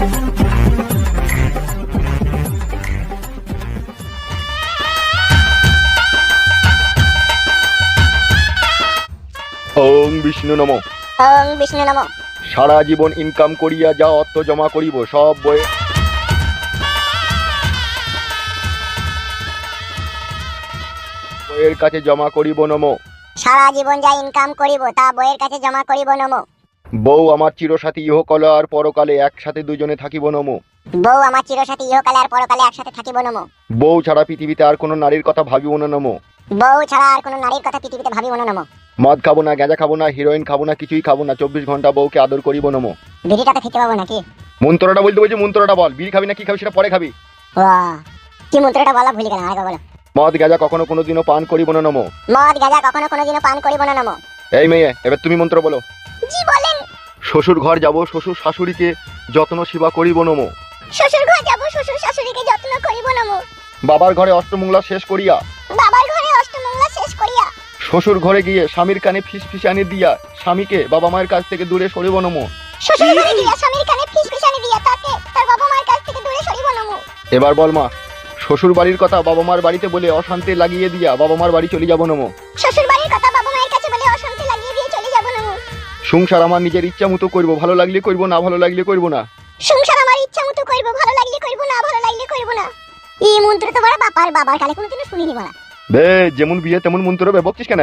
ওং বিষ্ণু নমঃ। ওং বিষ্ণু নমঃ। সারা জীবন ইনকাম করিয়া যা অর্থ জমা করিব সব বইয়ের কাছে জমা করিব নমঃ। সারা জীবন যা ইনকাম করিব তা বইয়ের কাছে জমা করিব নমঃ। বউ আমার চিরসাথী ইহকালে আর পরকালে একসাথে দুজনে থাকিব নমঃ। বউ আমার চিরসাথী ইহকালে আর পরকালে একসাথে থাকিব নমঃ। বউ ছাড়া পৃথিবীতে আর কোনো নারীর কথা ভাবিব না নমঃ। বউ ছাড়া আর কোনো নারীর কথা পৃথিবীতে ভাবিব না নমঃ। মদ খাবো না, গাঁজা খাবো না, হিরোইন খাবো না, কিছুই খাবো না, 24 ঘন্টা বউকে আদর করিব নমঃ। বিড়িটাতে খেতে পাবো নাকি? মন্ত্রটা বলতে বলছি, মন্ত্রটা বল। বিড়ি খাবি না কি খাবি সেটা পরে খাবি। বাহ, কি মন্ত্রটা বলা ভুলে গেলাম, আরেকবার বলো। মদ গাঁজা কখনো কোনোদিনও পান করিব না নমঃ। মদ গাঁজা কখনো কোনোদিনও পান করিব না নমঃ। এই মেয়ে, এবার তুমি মন্ত্র বলো। জি বলেন। শ্বশুর ঘর যাব, শ্বশুর শাশুড়িকে যত্ন সেবা করিব নমঃ। শ্বশুর ঘর যাব, শ্বশুর শাশুড়িকে যত্ন করিব নমঃ। বাবার ঘরে অষ্টমঙ্গলা শেষ করিয়া, বাবার ঘরে অষ্টমঙ্গলা শেষ করিয়া, শ্বশুর ঘরে গিয়ে স্বামীর কানে ফিসফিসানি দিয়া স্বামীকে বাবা মায়ের কাছ থেকে দূরে সরিব নমঃ। শ্বশুর ঘরে গিয়া স্বামীর কানে ফিসফিসানি দিয়া তাকে তার বাবা মায়ের কাছ থেকে দূরে সরিব নমঃ। এবার বল মা। শ্বশুর বাড়ির কথা বাবা মার বাড়িতে বলে অশান্তি লাগিয়ে দিয়া বাবা মার বাড়ি চলে যাব নমঃ। শ্বশুর বাড়ির কথা বাবা মায়ের কাছে বলে অশান্তি লাগিয়ে দিয়ে চলে যাব নমঃ। সংসার আমার নিজের ইচ্ছা মতো করব, ভালো লাগলে করব, না ভালো লাগলে করব না। সংসার আমার ইচ্ছা মতো করব, ভালো লাগলে করব, না ভালো লাগলে করব না। এই মন্ত্র তো বড় বাবার কালে কোনোদিনও শুনিনি বলা। বে যেমন বিয়ে তেমন মন্ত্র বে বকছিস কেন?